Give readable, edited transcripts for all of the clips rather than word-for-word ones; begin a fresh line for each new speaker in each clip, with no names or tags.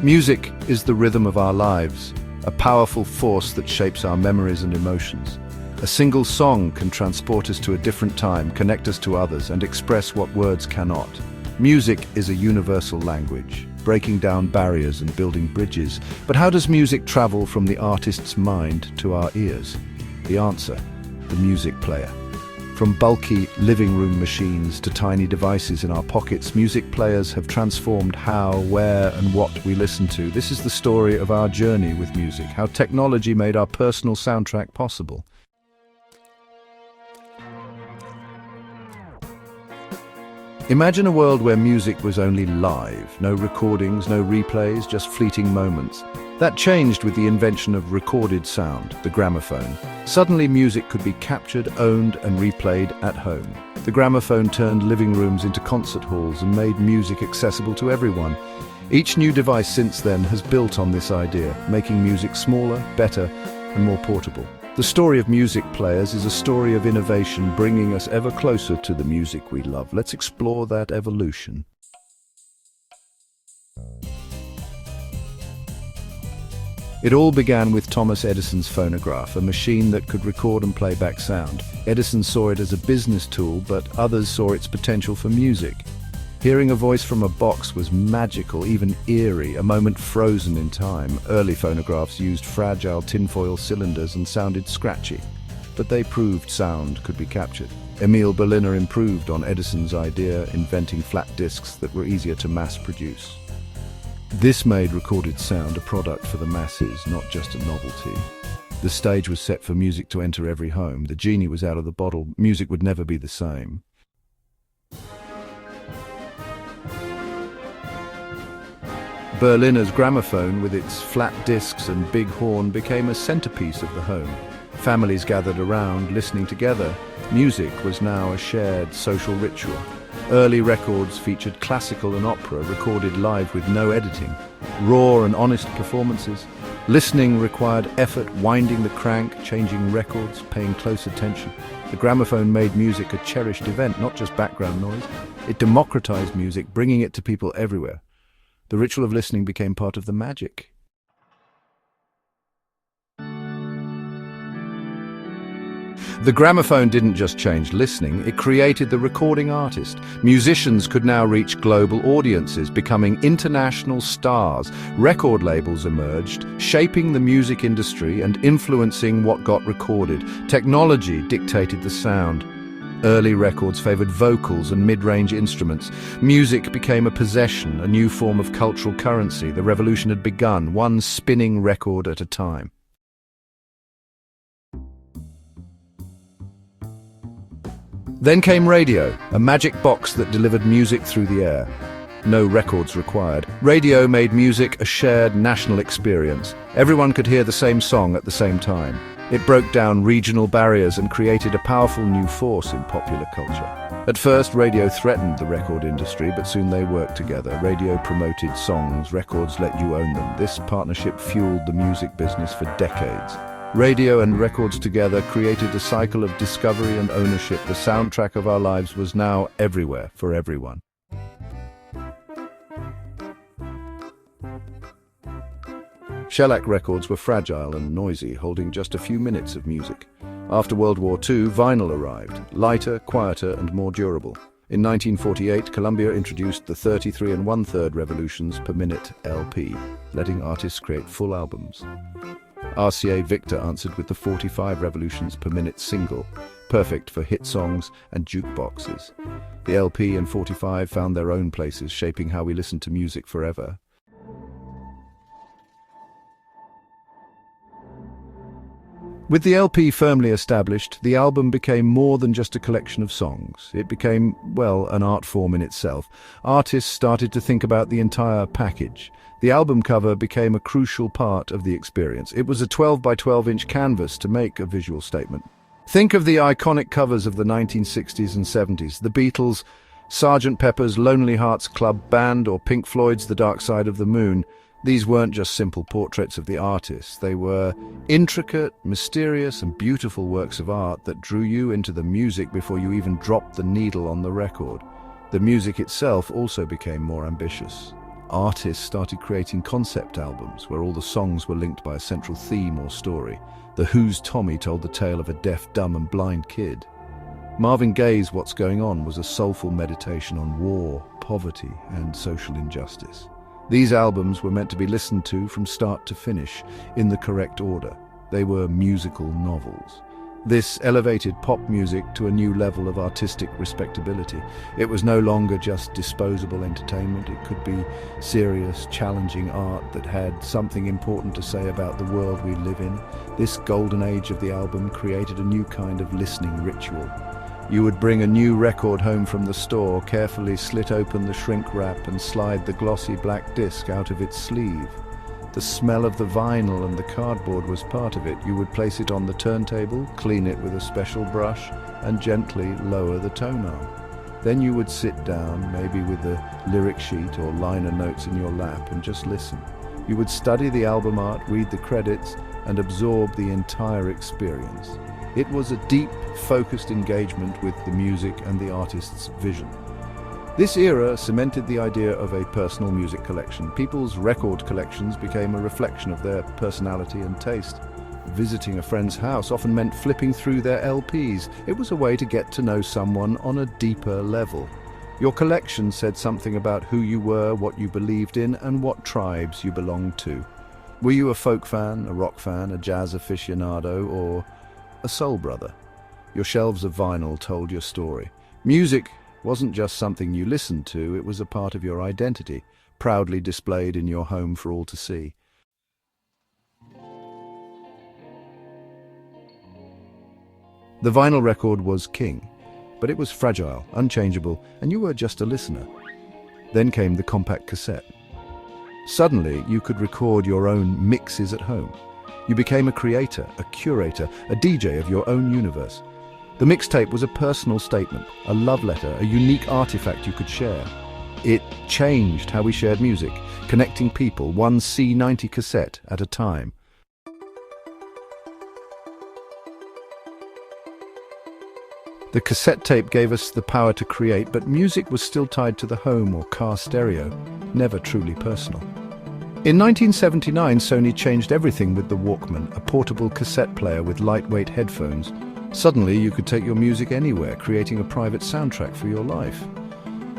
Music is the rhythm of our lives, a powerful force that shapes our memories and emotions. A single song can transport us to a different time, connect us to others, and express what words cannot. Music is a universal language, breaking down barriers and building bridges. But how does music travel from the artist's mind to our ears? The answer: the music player. From bulky living room machines to tiny devices in our pockets, music players have transformed how, where, and what we listen to. This is the story of our journey with music, how technology made our personal soundtrack possible. Imagine a world where music was only live, no recordings, no replays, just fleeting moments. That changed with the invention of recorded sound, the gramophone. Suddenly music could be captured, owned, and replayed at home. The gramophone turned living rooms into concert halls and made music accessible to everyone. Each new device since then has built on this idea, making music smaller, better, and more portable. The story of music players is a story of innovation, bringing us ever closer to the music we love. Let's explore that evolution. It all began with Thomas Edison's phonograph, a machine that could record and play back sound. Edison saw it as a business tool, but others saw its potential for music. Hearing a voice from a box was magical, even eerie, a moment frozen in time. Early phonographs used fragile tinfoil cylinders and sounded scratchy, but they proved sound could be captured. Emil Berliner improved on Edison's idea, inventing flat discs that were easier to mass produce. This made recorded sound a product for the masses, not just a novelty. The stage was set for music to enter every home. The genie was out of the bottle. Music would never be the same. Berliner's gramophone, with its flat discs and big horn, became a centerpiece of the home. Families gathered around, listening together. Music was now a shared social ritual. Early records featured classical and opera, recorded live with no editing. Raw and honest performances. Listening required effort, winding the crank, changing records, paying close attention. The gramophone made music a cherished event, not just background noise. It democratized music, bringing it to people everywhere. The ritual of listening became part of the magic. The gramophone didn't just change listening, it created the recording artist. Musicians could now reach global audiences, becoming international stars. Record labels emerged, shaping the music industry and influencing what got recorded. Technology dictated the sound. Early records favored vocals and mid-range instruments. Music became a possession, a new form of cultural currency. The revolution had begun, one spinning record at a time. Then came radio, a magic box that delivered music through the air. No records required. Radio made music a shared national experience. Everyone could hear the same song at the same time. It broke down regional barriers and created a powerful new force in popular culture. At first, radio threatened the record industry, but soon they worked together. Radio promoted songs, records let you own them. This partnership fueled the music business for decades. Radio and records together created a cycle of discovery and ownership. The soundtrack of our lives was now everywhere for everyone. Shellac records were fragile and noisy, holding just a few minutes of music. After World War II, vinyl arrived, lighter, quieter, and more durable. In 1948, Columbia introduced the 33 1/3 revolutions per minute LP, letting artists create full albums. RCA Victor answered with the 45 revolutions per minute single, perfect for hit songs and jukeboxes. The LP and 45 found their own places, shaping how we listen to music forever. With the LP firmly established, the album became more than just a collection of songs. It became, well, an art form in itself. Artists started to think about the entire package. The album cover became a crucial part of the experience. It was a 12 by 12-inch canvas to make a visual statement. Think of the iconic covers of the 1960s and 70s, the Beatles, Sgt. Pepper's Lonely Hearts Club Band, or Pink Floyd's The Dark Side of the Moon. These weren't just simple portraits of the artists. They were intricate, mysterious, and beautiful works of art that drew you into the music before you even dropped the needle on the record. The music itself also became more ambitious. Artists started creating concept albums where all the songs were linked by a central theme or story. The Who's Tommy told the tale of a deaf, dumb and blind kid. Marvin Gaye's What's Going On was a soulful meditation on war, poverty and social injustice. These albums were meant to be listened to from start to finish, in the correct order. They were musical novels. This elevated pop music to a new level of artistic respectability. It was no longer just disposable entertainment. It could be serious, challenging art that had something important to say about the world we live in. This golden age of the album created a new kind of listening ritual. You would bring a new record home from the store, carefully slit open the shrink wrap and slide the glossy black disc out of its sleeve. The smell of the vinyl and the cardboard was part of it. You would place it on the turntable, clean it with a special brush, and gently lower the tone arm. Then you would sit down, maybe with the lyric sheet or liner notes in your lap, and just listen. You would study the album art, read the credits, and absorb the entire experience. It was a deep, focused engagement with the music and the artist's vision. This era cemented the idea of a personal music collection. People's record collections became a reflection of their personality and taste. Visiting a friend's house often meant flipping through their LPs. It was a way to get to know someone on a deeper level. Your collection said something about who you were, what you believed in, and what tribes you belonged to. Were you a folk fan, a rock fan, a jazz aficionado, or a soul brother? Your shelves of vinyl told your story. Music wasn't just something you listened to, it was a part of your identity, proudly displayed in your home for all to see. The vinyl record was king, but it was fragile, unchangeable, and you were just a listener. Then came the compact cassette. Suddenly, you could record your own mixes at home. You became a creator, a curator, a DJ of your own universe. The mixtape was a personal statement, a love letter, a unique artifact you could share. It changed how we shared music, connecting people one C90 cassette at a time. The cassette tape gave us the power to create, but music was still tied to the home or car stereo, never truly personal. In 1979, Sony changed everything with the Walkman, a portable cassette player with lightweight headphones. Suddenly, you could take your music anywhere, creating a private soundtrack for your life.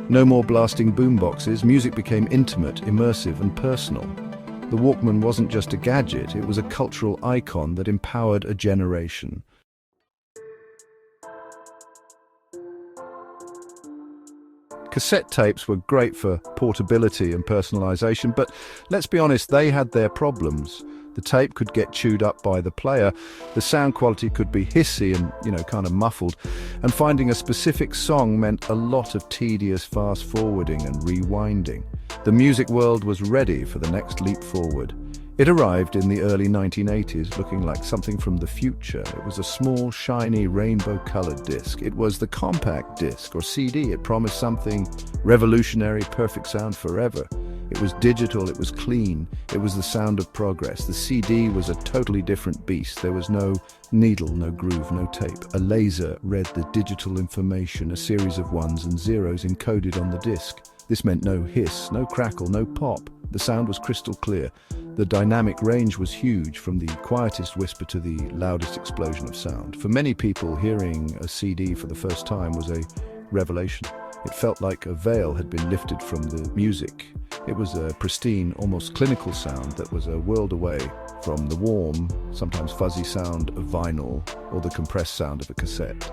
No more blasting boomboxes, music became intimate, immersive, and personal. The Walkman wasn't just a gadget, it was a cultural icon that empowered a generation. Cassette tapes were great for portability and personalization, but let's be honest, they had their problems. The tape could get chewed up by the player, the sound quality could be hissy and, kind of muffled, and finding a specific song meant a lot of tedious fast-forwarding and rewinding. The music world was ready for the next leap forward. It arrived in the early 1980s looking like something from the future. It was a small, shiny, rainbow-colored disc. It was the compact disc, or CD. It promised something revolutionary, perfect sound forever. It was digital, it was clean, it was the sound of progress. The CD was a totally different beast. There was no needle, no groove, no tape. A laser read the digital information, a series of ones and zeros encoded on the disc. This meant no hiss, no crackle, no pop. The sound was crystal clear. The dynamic range was huge, from the quietest whisper to the loudest explosion of sound. For many people, hearing a CD for the first time was a revelation. It felt like a veil had been lifted from the music. It was a pristine, almost clinical sound that was a world away from the warm, sometimes fuzzy sound of vinyl or the compressed sound of a cassette.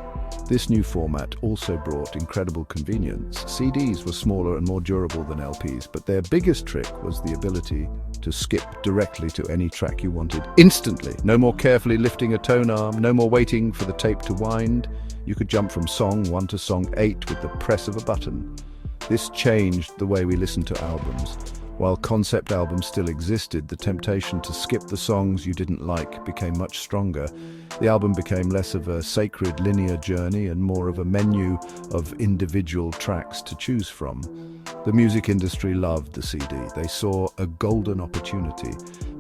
This new format also brought incredible convenience. CDs were smaller and more durable than LPs, but their biggest trick was the ability to skip directly to any track you wanted instantly. No more carefully lifting a tone arm, no more waiting for the tape to wind. You could jump from song 1 to song 8 with the press of a button. This changed the way we listened to albums. While concept albums still existed, the temptation to skip the songs you didn't like became much stronger. The album became less of a sacred linear journey and more of a menu of individual tracks to choose from. The music industry loved the CD. They saw a golden opportunity.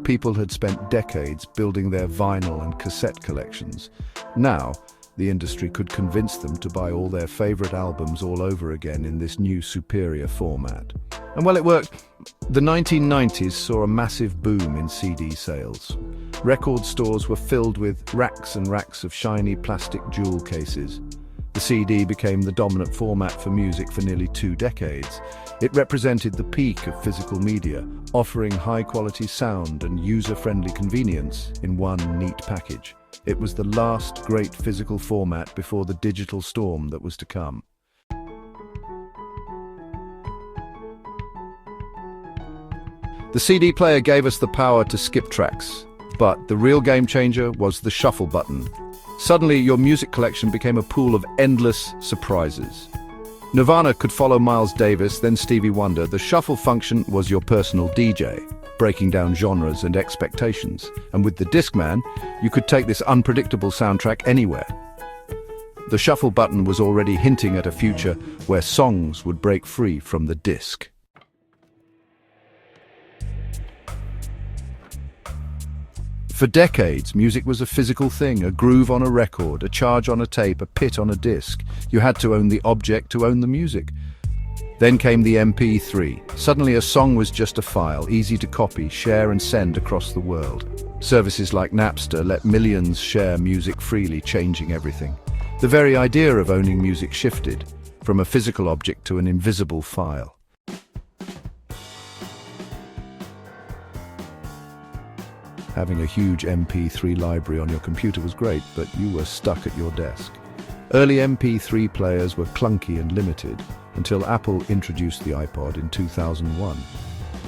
People had spent decades building their vinyl and cassette collections. Now, the industry could convince them to buy all their favorite albums all over again in this new superior format. And well, it worked. The 1990s saw a massive boom in CD sales. Record stores were filled with racks and racks of shiny plastic jewel cases. The CD became the dominant format for music for nearly 2 decades. It represented the peak of physical media, offering high-quality sound and user-friendly convenience in one neat package. It was the last great physical format before the digital storm that was to come. The CD player gave us the power to skip tracks, but the real game changer was the shuffle button. Suddenly, your music collection became a pool of endless surprises. Nirvana could follow Miles Davis, then Stevie Wonder. The shuffle function was your personal DJ, breaking down genres and expectations. And with the Discman, you could take this unpredictable soundtrack anywhere. The shuffle button was already hinting at a future where songs would break free from the disc. For decades, music was a physical thing, a groove on a record, a charge on a tape, a pit on a disc. You had to own the object to own the music. Then came the MP3. Suddenly a song was just a file, easy to copy, share and send across the world. Services like Napster let millions share music freely, changing everything. The very idea of owning music shifted, from a physical object to an invisible file. Having a huge MP3 library on your computer was great, but you were stuck at your desk. Early MP3 players were clunky and limited, until Apple introduced the iPod in 2001.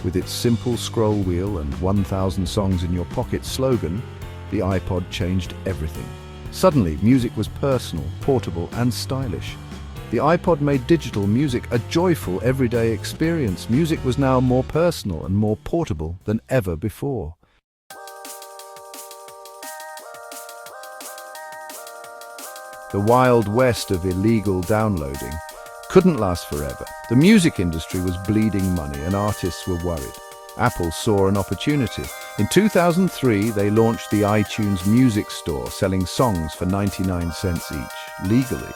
With its simple scroll wheel and 1,000 songs in your pocket slogan, the iPod changed everything. Suddenly, music was personal, portable, and stylish. The iPod made digital music a joyful, everyday experience. Music was now more personal and more portable than ever before. The wild west of illegal downloading couldn't last forever. The music industry was bleeding money and artists were worried. Apple saw an opportunity. In 2003, they launched the iTunes Music Store, selling songs for 99 cents each, legally.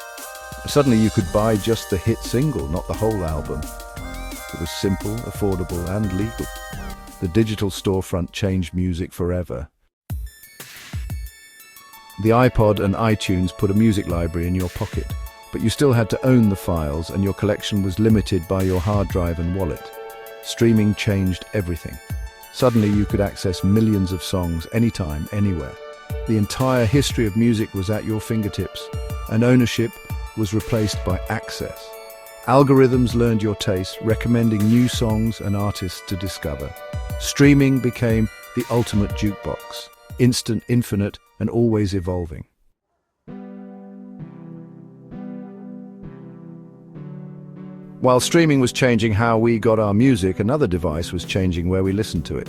Suddenly you could buy just the hit single, not the whole album. It was simple, affordable, and legal. The digital storefront changed music forever. The iPod and iTunes put a music library in your pocket, but you still had to own the files and your collection was limited by your hard drive and wallet. Streaming changed everything. Suddenly you could access millions of songs anytime, anywhere. The entire history of music was at your fingertips, and ownership was replaced by access. Algorithms learned your taste, recommending new songs and artists to discover. Streaming became the ultimate jukebox, instant, infinite, and always evolving. While streaming was changing how we got our music, another device was changing where we listened to it.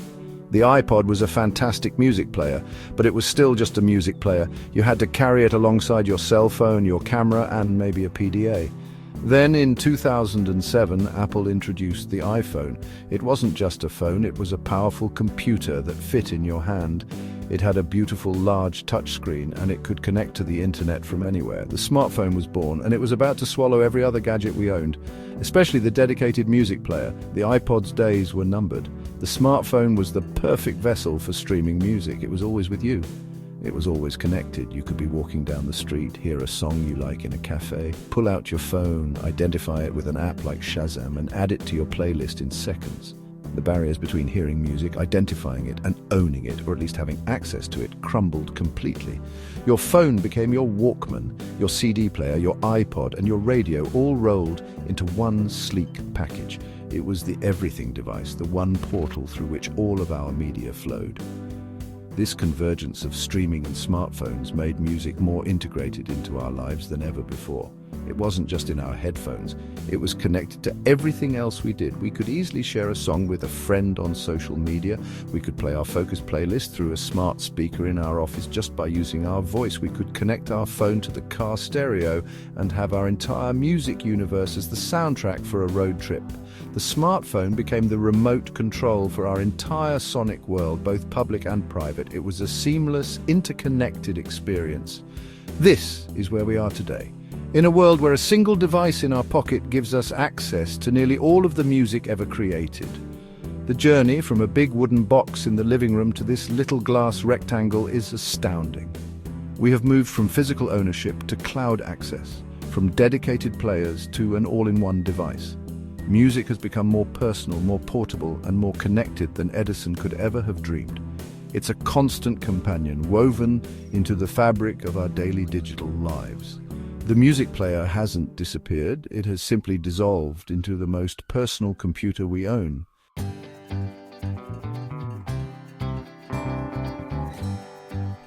The iPod was a fantastic music player, but it was still just a music player. You had to carry it alongside your cell phone, your camera, and maybe a PDA. Then in 2007, Apple introduced the iPhone. It wasn't just a phone, it was a powerful computer that fit in your hand. It had a beautiful large touchscreen and it could connect to the internet from anywhere. The smartphone was born and it was about to swallow every other gadget we owned, especially the dedicated music player. The iPod's days were numbered. The smartphone was the perfect vessel for streaming music. It was always with you. It was always connected. You could be walking down the street, hear a song you like in a cafe, pull out your phone, identify it with an app like Shazam, and add it to your playlist in seconds. The barriers between hearing music, identifying it, and owning it, or at least having access to it, crumbled completely. Your phone became your Walkman, your CD player, your iPod, and your radio all rolled into one sleek package. It was the everything device, the one portal through which all of our media flowed. This convergence of streaming and smartphones made music more integrated into our lives than ever before. It wasn't just in our headphones, it was connected to everything else we did. We could easily share a song with a friend on social media. We could play our Focus playlist through a smart speaker in our office just by using our voice. We could connect our phone to the car stereo and have our entire music universe as the soundtrack for a road trip. The smartphone became the remote control for our entire sonic world, both public and private. It was a seamless, interconnected experience. This is where we are today. In a world where a single device in our pocket gives us access to nearly all of the music ever created, the journey from a big wooden box in the living room to this little glass rectangle is astounding. We have moved from physical ownership to cloud access, from dedicated players to an all-in-one device. Music has become more personal, more portable, and more connected than Edison could ever have dreamed. It's a constant companion, woven into the fabric of our daily digital lives. The music player hasn't disappeared, it has simply dissolved into the most personal computer we own.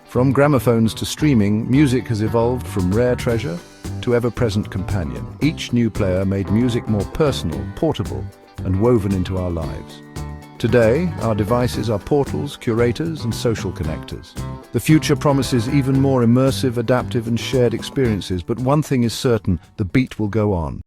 From gramophones to streaming, music has evolved from rare treasure to ever-present companion. Each new player made music more personal, portable, and woven into our lives. Today, our devices are portals, curators, and social connectors. The future promises even more immersive, adaptive, and shared experiences, but one thing is certain: the beat will go on.